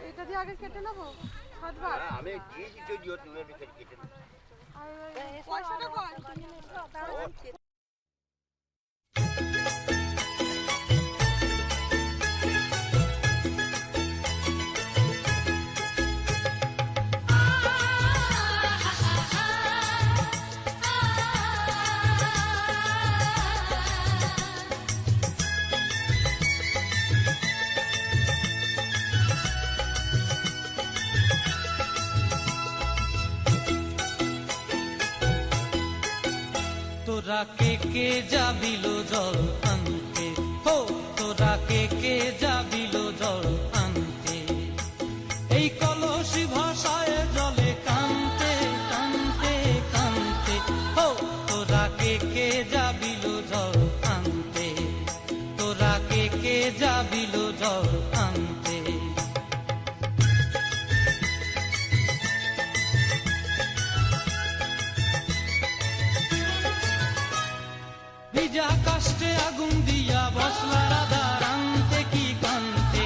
এটা দিয়ে আগে কেটে নেবো সাতবার আমি দিয়েছি যদিও তুমি একটু কেটে নেবো পয়সাটা কর তোরা কে যাবিল জল আনতে হো তোরা কে যাবিল জল আনতে এই কলসি ভাষায় জলে কানতে কানতে কানতে হো তোরা কে যাবিল জল আনতে তোরা কে যাবিল জল আনতে ভিজা কাষ্টে আগুন দিয়া বসলা রাধার আনতে কি কান্তে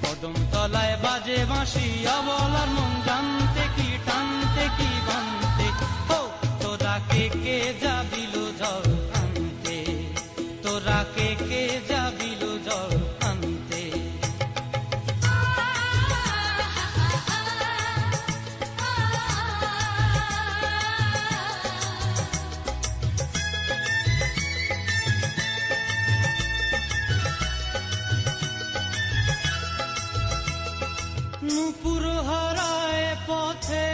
কদম তলায় বাজে বাঁশি অবলার মন জানতে কি টানতে কি বানতে হো তোরা কে যাবিল জল আনতে তোরা কে যাবিল জল আনতে নূপুর হারায় পথে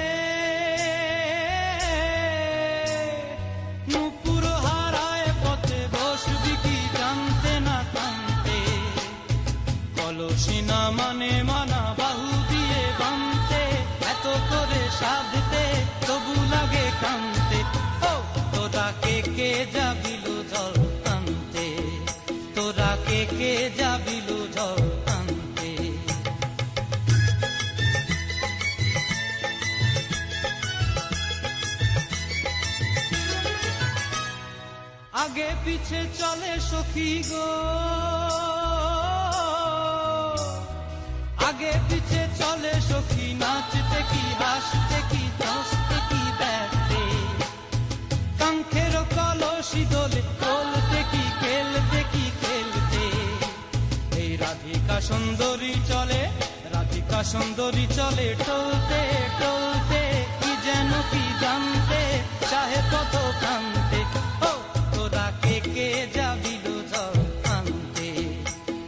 নূপুর হারায় পথে বসবি কি জানতে না কানতে কলসি না মানে মানা বাহু দিয়ে বানতে এত করে সাধতে তবু লাগে কানতে ও তোরা কে যাবিল জল আনতে তোরা কে যাবিল জল আনতে আগে পিছে চলে সখী গো আগে পিছে চলে সখী নাচতে কি হাসতে কি হাসতে কি দেখতে কাঙ্ক্ষের কলসি দোলে তোলতে কি খেলতে কি খেলতে এই রাধিকা সুন্দরী চলে টলতে টলতে কি যেন কি জানতে চাহে কত কান্তে ও তোরা কে যাবিল জল আনতে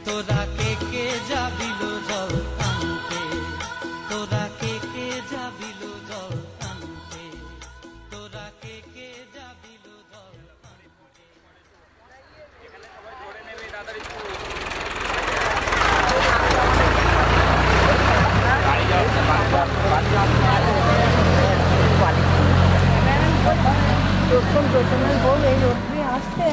তোরা কে যাবিল জল আনতে তোরা কে যাবিল জল আনতে তোরা কে যাবিল জল আনতে প্রথমে বল এই রোদ দিয়ে আসতে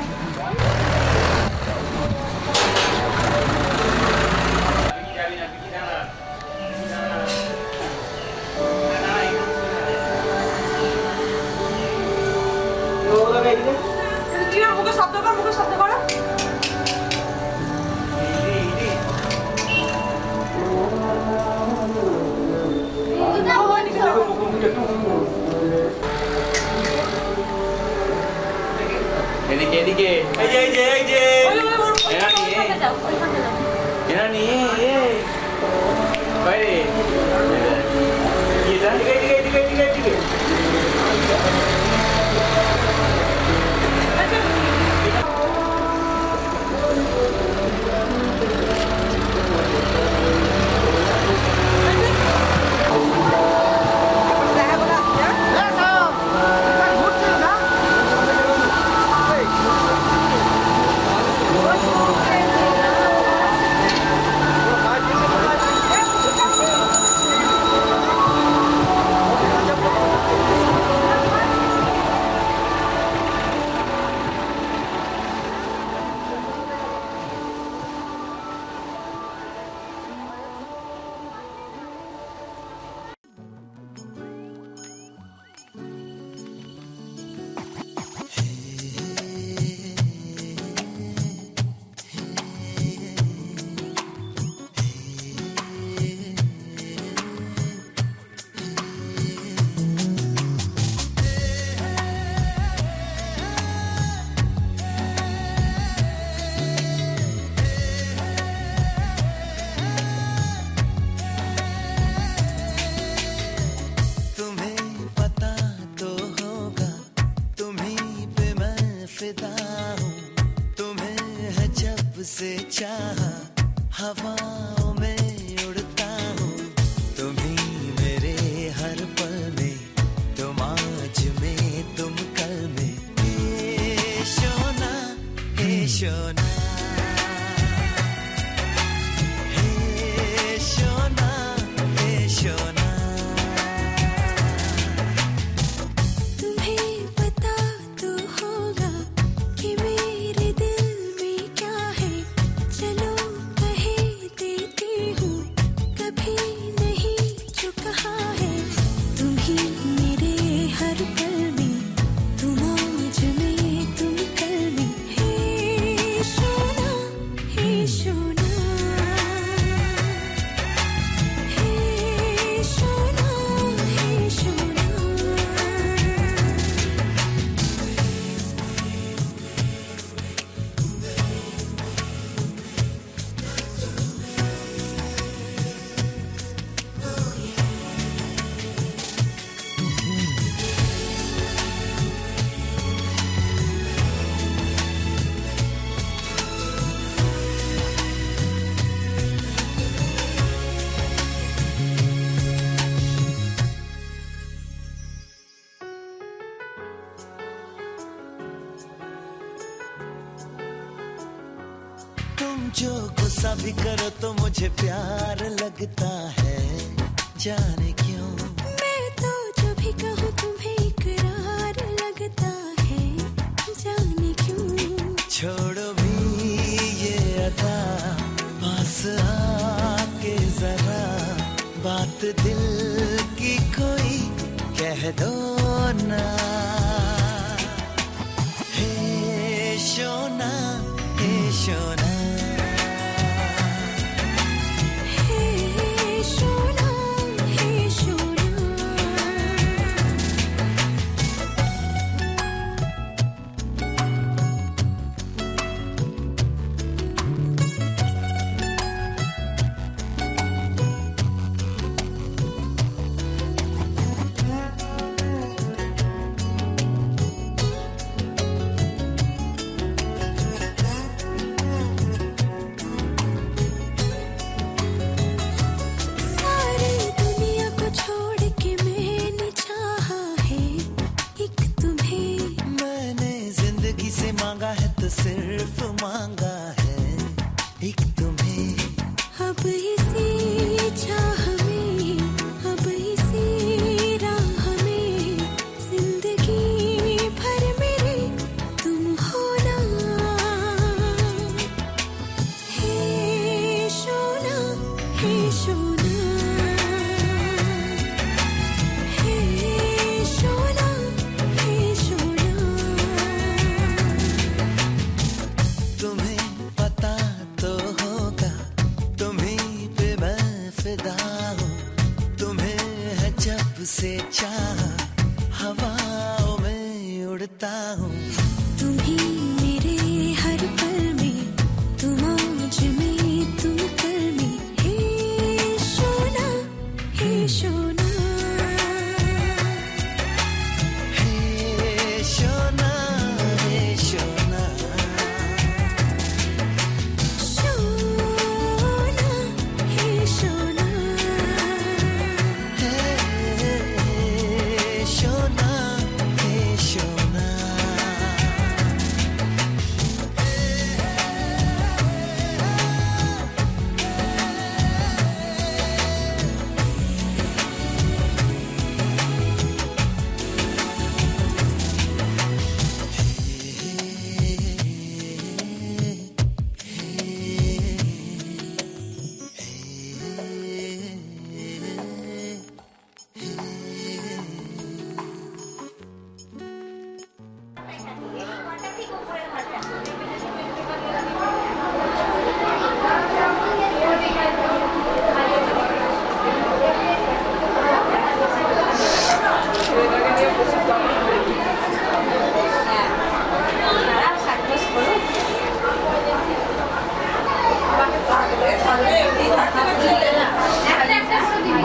चाहा हवाओं में उड़ता हूँ तुम ही मेरे हर पल में तुम आज में तुम कल में हे सोना हे सोना हे सोना हे सोना तुम्हें पता तो होगा कि मेरे दिल में क्या है चलो कहे देती हूँ कभी नहीं जो कहा है तुम ही मेरे हर पल में तुम आज में तुम कल में हे सोना हे सोना हे सोना हे सोना तुम जो गुस्सा भी करो तो मुझे प्यार लगता है जाने क्यों मैं तो जो भी कहूँ तुम्हें इकरार लगता है जाने क्यों छोड़ो भी ये अदा पास आके जरा बात दिल की कोई कह दो ना हे सोना हे सोना हे सोना हे सोना सारी दुनिया को छोड़ के मैंने चाहा है एक तुम्हें मैंने जिंदगी से मांगा है तो सिर्फ मांगा है एक तुम्हें अब इसी चाह में अब इसी राह में जिंदगी भर मेरे तुम होना हे सोना हे सोना हे सोना हे सोना तुम्हें पता तो होगा तुम्हीं पे मैं फिदा हूँ तुम्हें है जब से चाहा हवाओं में उड़ता हूँ तुम ही मेरे हर पल में तुम आज में तुम कल में हे सोना हे सोना हे सोना हे सोना सोना हे सोना हे सोना हे सोना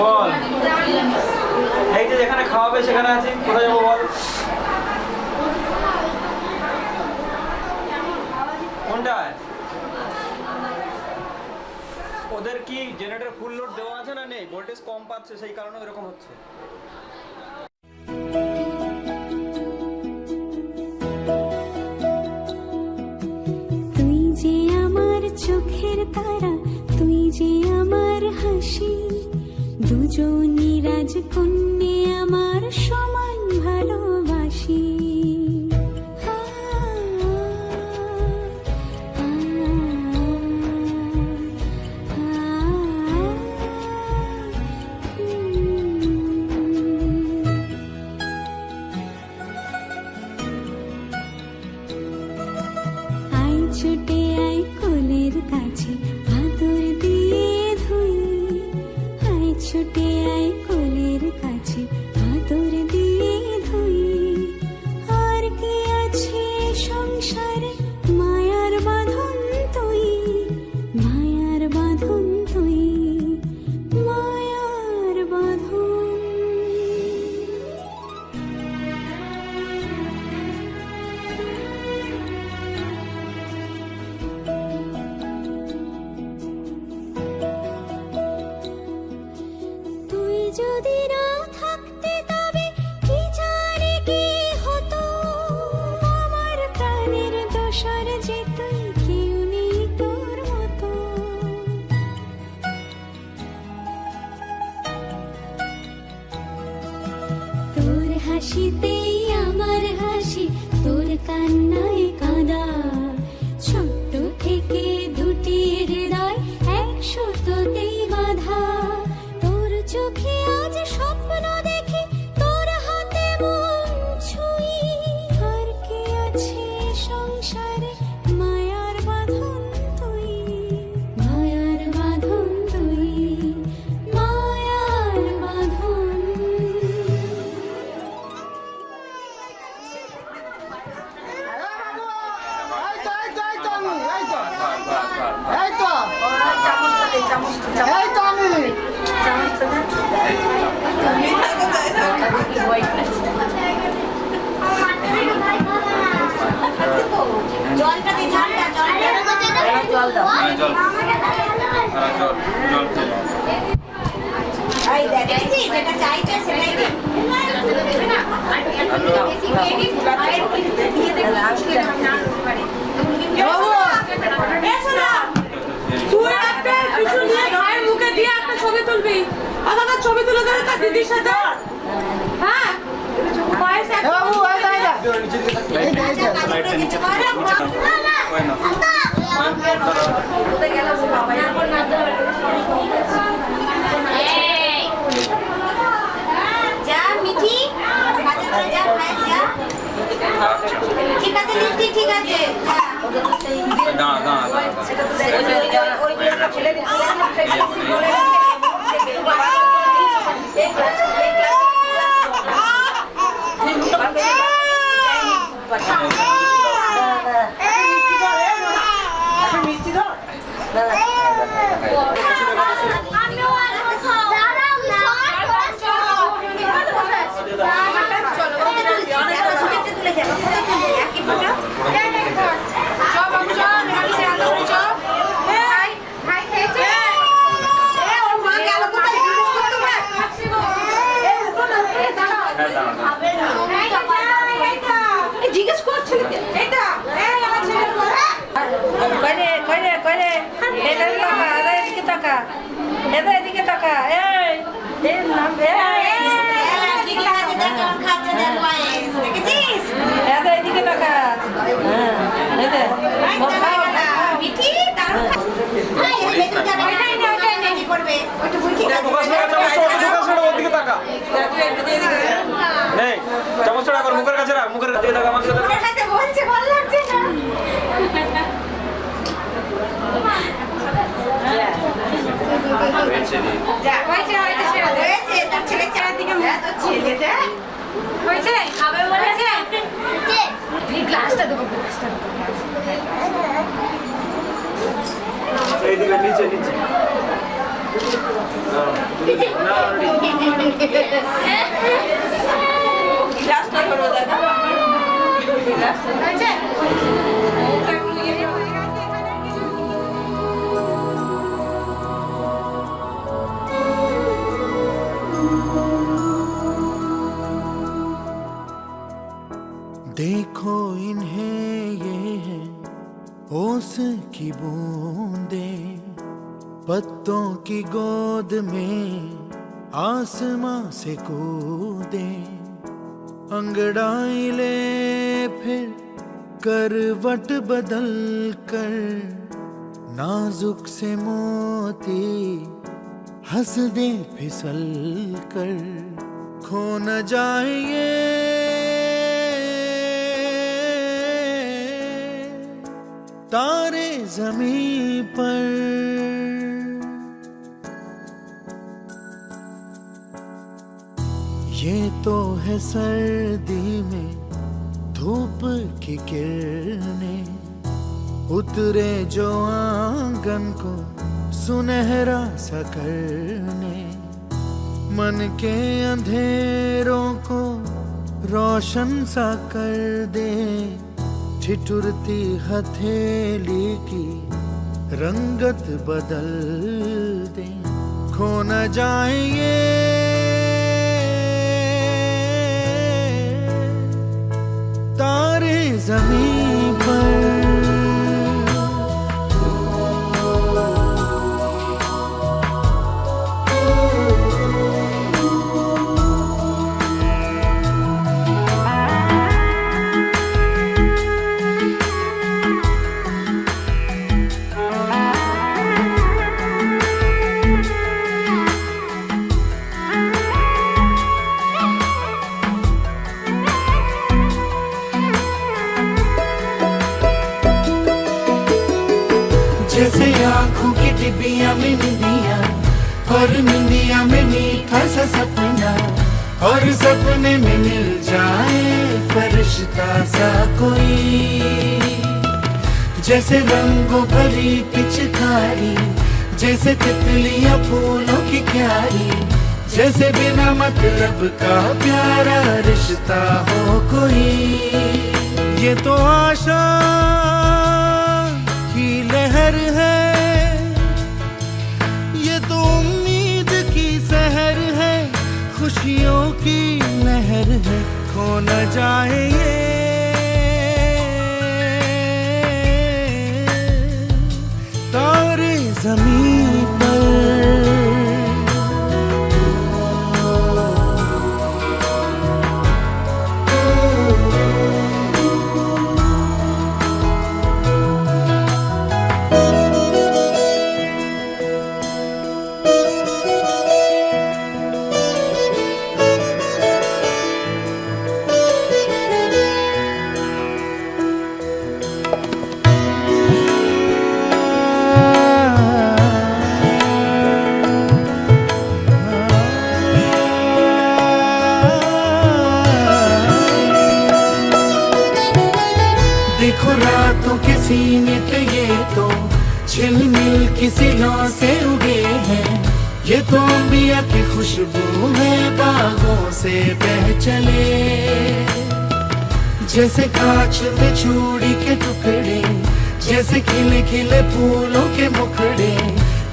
বল এই যে যেখানে খাওয়াবে সেখানে আছি কোথায় যাবো বল কোনটায় ওদের কি জেনারেটর ফুল লোড দেওয়া আছে না নেই, ভোল্টেজ কম পাচ্ছে সেই কারণে এরকম হচ্ছে। তুই যে আমার চোখের তারা, তুই যে আমার হাসি, দুজনই রাজকন্যে আমার সমান ভালোবাসি। আয় ছুটে আয় কোলের কাছে, আদর দিয়ে ধুই। আয় ছুটে আয় কোলের কাছে, আদর দিয়ে ধুই। আর কি আছে সংসারে, মায়ার বাঁধন তুই, মায়ার বাঁধন তুই, মায়ার বাঁধন। তুই যদি না থাকতে তবে কি জানি কি হতো, আমার প্রাণের দোসর যে তুই, কেউ নেই তোর মতো। তোর হাসিতেই আমার হাসি, তোর কান্নায় কাঁদা। ছোট্ট থেকে দুটি হৃদয় একসুতোতেই বাঁধা। তোর চোখে আজ স্বপ্ন দেখি, তোর হাতে মন ছুঁই। আর কি আছে সংসারে, মায়ার বাঁধন তুই, মায়ার বাঁধন তুই, মায়ার বাঁধন। যেটা চাইছে সেটাই দিন। ছবি তুলে দেবে তার দিদির সাথে। হ্যাঁ যা মিঠি, যা ভাই যা। ঠিক আছে লিপটি, ঠিক আছে। জিজ্ঞেস করছিল এটা এদিকে টাকা, এদিকে টাকা। এদিকে টাকা। চামচটা কর, মুখের কাছে রাখ, মুখের কাছে রাখ, আমার কাছে বলছে ভালো লাগছে না। খাবে বলেছে। গ্লাসটা দেবো, এইদিকে নিচে নিচে। গ্লাসটা ধরো দাদা। पत्तों की गोद में आसमां से कूदे, अंगड़ाई ले फिर करवट बदल कर, नाजुक से मोती हंस दे फिसल कर, खो न जाए ये तारे ज़मीं पर। ये तो है सर्दी में धूप की किरणें, उतरे जो आंगन को सुनहरा सा करने, मन के अंधेरों को रोशन सा कर दे, ठिठुरती हथेली की रंगत बदल दे, खो न जाए ये तारे ज़मीं पर। जैसे आँखों की डिबिया में निंदिया, और निंदिया में मीठा सा सपना, और सपने में मिल जाए फरिश्ता सा कोई। जैसे रंगों भरी पिचकारी, जैसे तितलियां फूलों की क्यारी, जैसे बिना मतलब का प्यारा रिश्ता हो कोई। ये तो आशा की लहर है, ये तो उम्मीद की सहर है, खुशियों की लहर है, खो न जाए ये तारे ज़मीं पर। देखो रातों के सीने पे ये तो झिलमिल किसी लौ से उगे हैं, ये तो अंबिया की खुशबू है बागों से बह चले। जैसे कांच में चूड़ी के टुकड़े, जैसे खिले खिले फूलों के मुखड़े,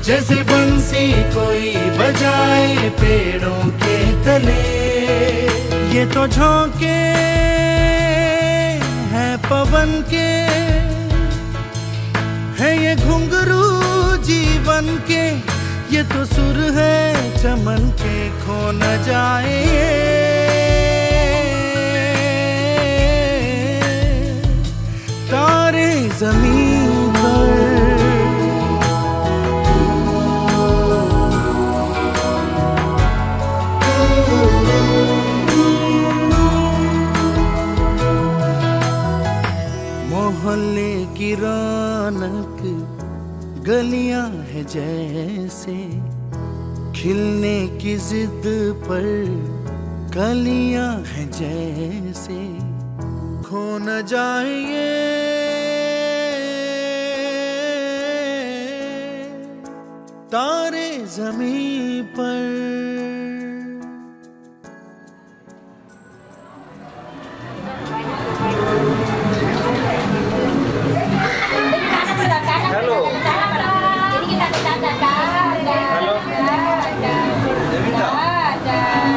जैसे बंसी कोई बजाए पेड़ों के तले। ये तो झोंके पवन के है, ये घुंघरू जीवन के, ये तो सुर है चमन के, खो न जाए तारे ज़मीं पर। मोहल्ले की रौनक गलियां है जैसे, खिलने की जिद पर कलियां है जैसे, खो न जाए ये तारे ज़मीं पर। हेलो हेलो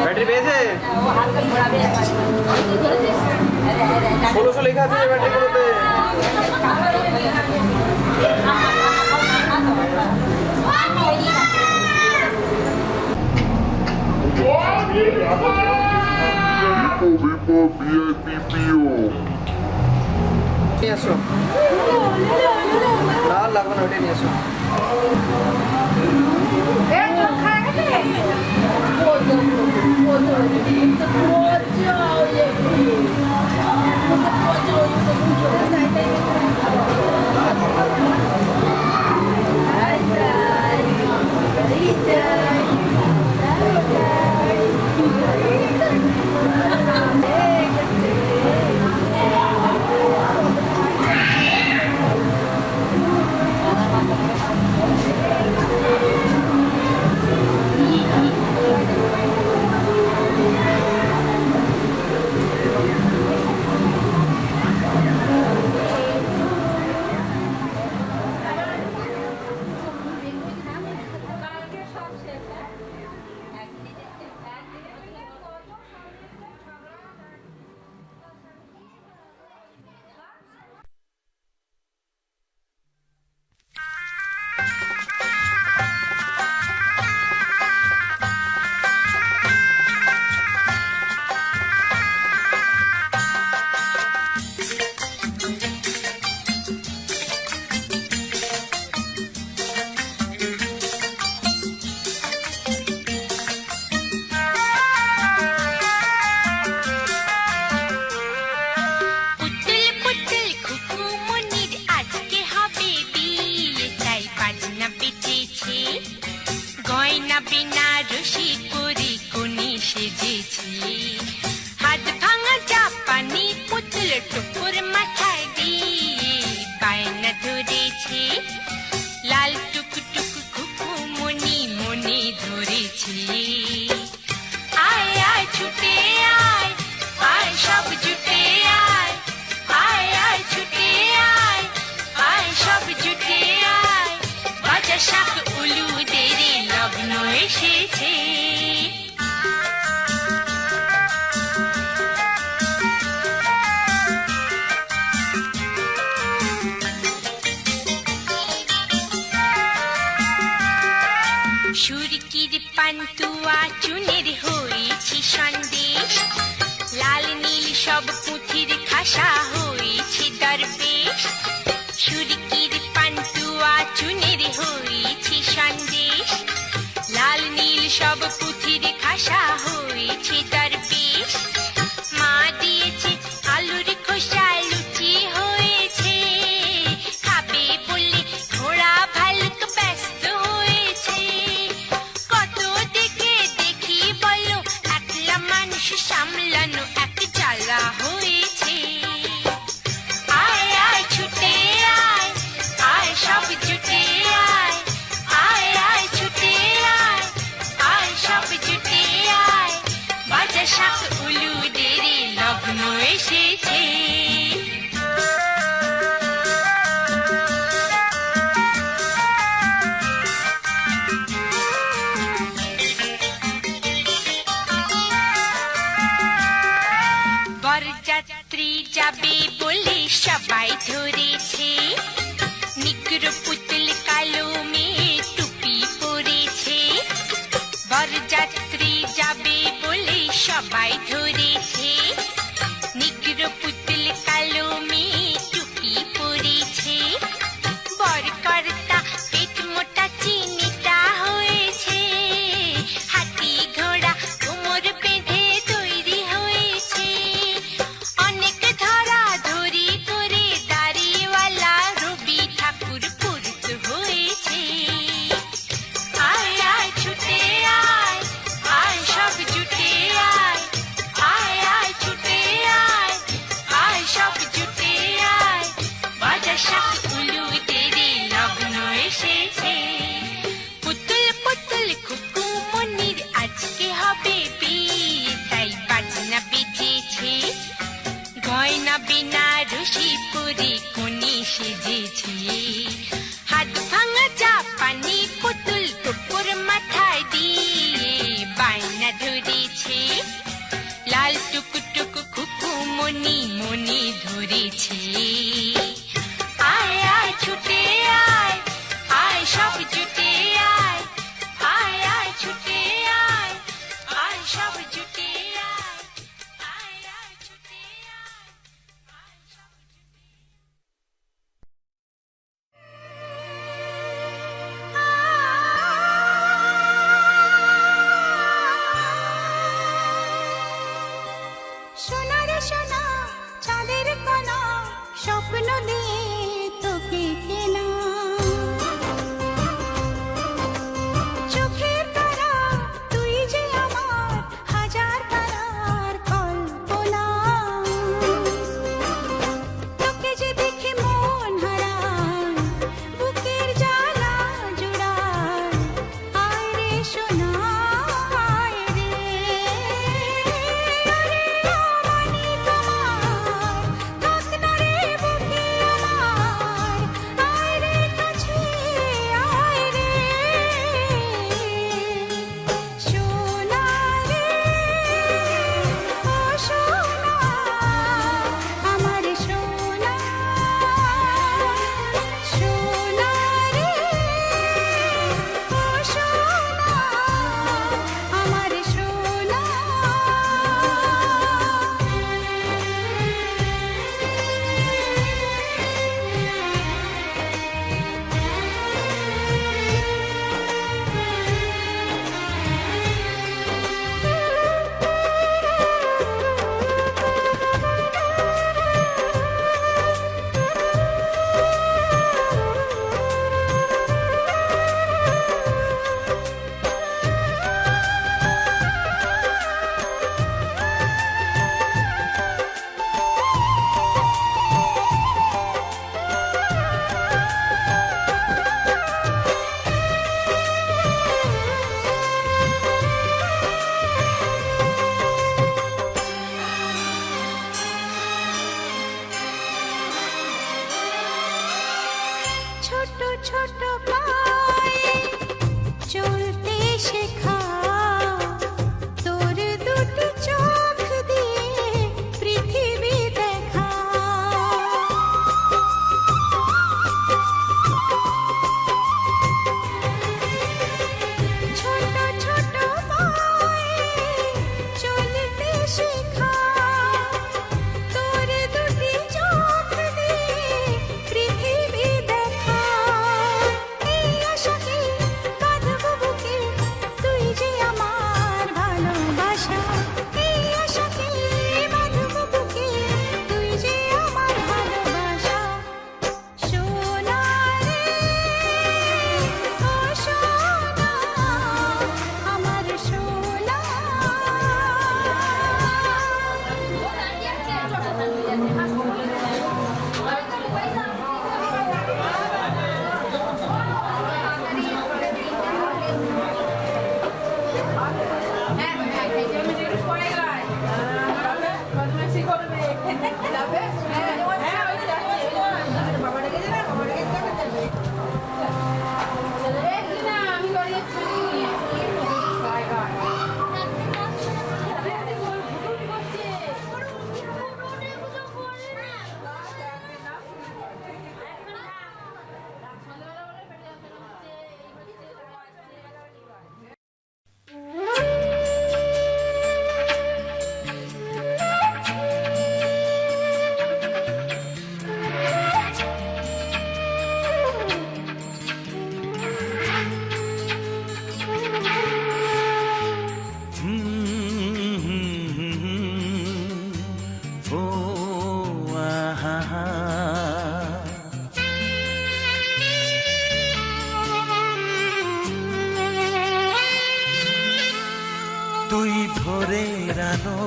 बैटरी भेजे 1600 लिखा था बैटरी को बोलते। নিয়ে আসো লাল লাগবে না, ওটা নিয়ে আসো। ছুটে আয়, আয় সব জুটে আয়, আয় আয় ছুটে দিয়ে তোকে কেনা চোখের তারা তুই যে আমার হাজার তারার কল্পনা তোকে যে দেখে মন হারায় বুকের জ্বালা জুড়ায় আয় রে সোনা আয় রে আরে আমানি তোমার থাক না রে বুকে আমার আয় রে কাছে আয় রে সোনা রে ও সোনা আমার সোনা সোনা রে ও সোনা আমার সোনা ছোট ছোট পায়ে চলতে শেখা তোর দুটি চোখ দিয়ে পৃথিবী দেখা ছোট ছোট পায়ে চলতে শেখা তোর দুটি চোখ দিয়ে পৃথিবী দেখা এই আশাকে বাঁধবো বুকে তুই যে আমার ভালোবাসা এই আশাকে বাঁধবো বুকে তুই যে আমার ভালোবাসা সোনা রে ও সোনা আমার সোনা ও আহা তুই ভোরের আলো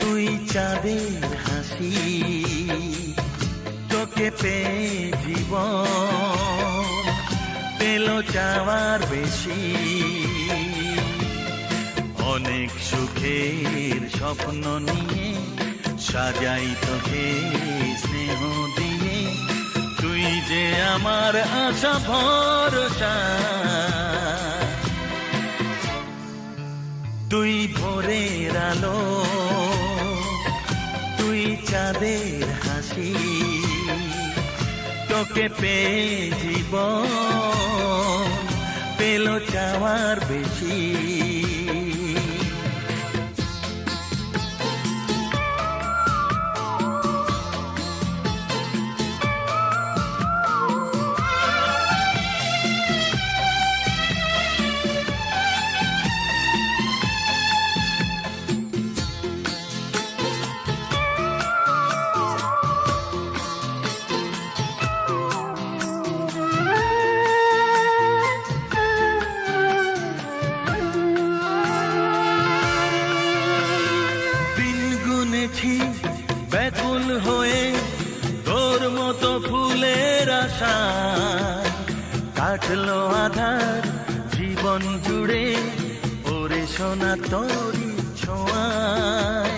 তুই চাঁদের হাসি তোকে পেয়ে জীবন পেল যাওয়ার বেশি অনেক সুখের স্বপ্ন নিয়ে সাজাই তোকে স্নেহ দিয়ে তুই যে আমার আশা ভরসা তুই ভোরের আলো তুই চাঁদের হাসি তোকে পেয়ে জীবন পেল চাওয়ার বেশি কাটলো আধার জীবন জুড়ে ওরে সোনা তোরি ছোঁয়ায়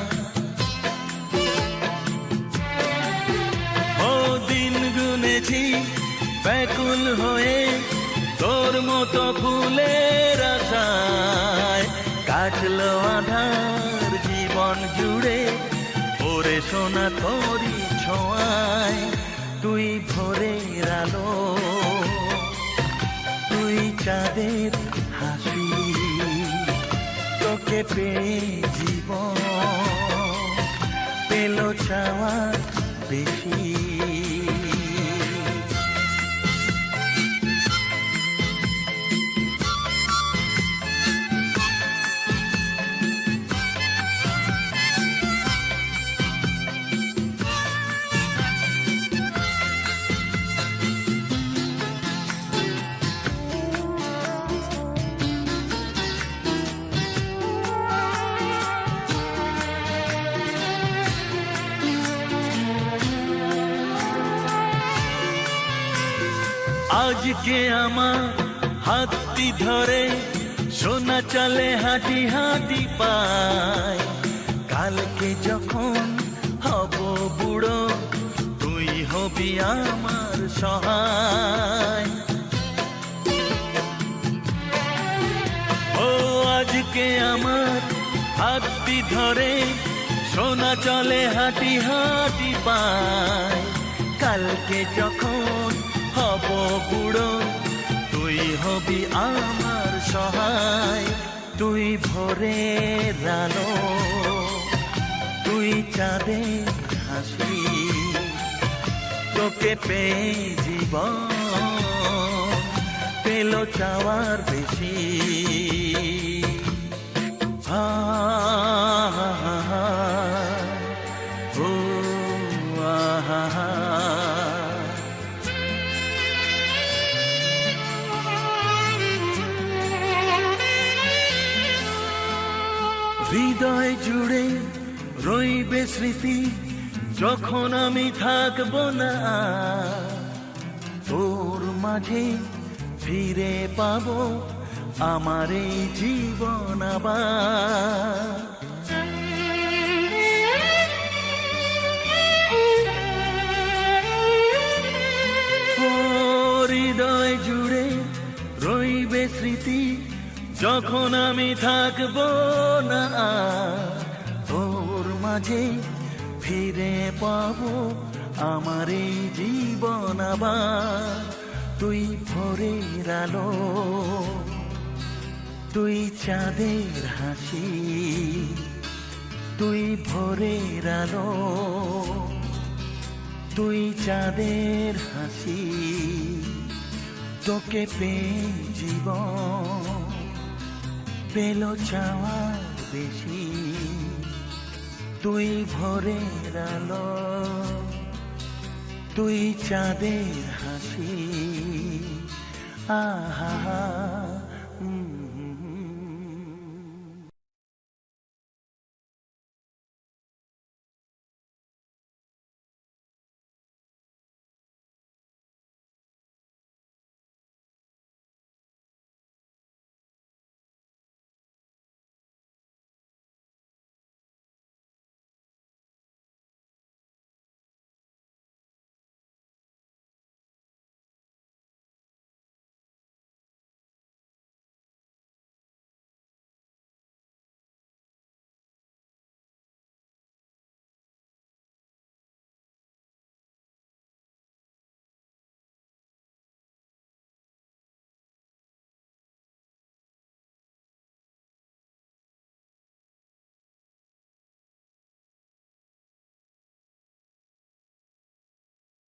ও দিন গুনেছি ব্যাকুল হয়ে তোর মতো ফুলের আশায় কাটলো আধার জীবন জুড়ে ওরে সোনা তোরি ছোঁয়ায় তুই ভোরের আলো তুই চাঁদের হাসি তোকে পেয়ে জীবন পেল চাওয়া বেশি আজকে আমার হাতটি ধরে সোনা চলে হাঁটি হাঁটি পায় কালকে যখন হব বুড়ো তুই হবি আমার সহায় ও আজকে আমার হাতটি ধরে সোনা চলে হাঁটি হাঁটি পায় কালকে যখন হব বুড়ো তুই হবি আমার সহায় তুই ভোরের আলো তুই চাঁদের হাসি তোকে পেয়ে জীবন পেল চাওয়ার বেশি হা হা হা হা ও আহা হা হৃদয় জুড়ে রইবে স্মৃতি যখন আমি থাকবো না তোর মাঝে ফিরে পাবো আমার এই জীবন আবার ও হৃদয় জুড়ে রইবে স্মৃতি যখন আমি থাকবো না তোর মাঝে ফিরে পাবো আমার এই জীবন আবার তুই ভোরের আলো তুই চাঁদের হাসি তুই ভোরের আলো তুই চাঁদের হাসি তোকে পেয়ে জীবন পেল চাওয়ার বেশি তুই ভোরের আলো তুই চাঁদের হাসি আহা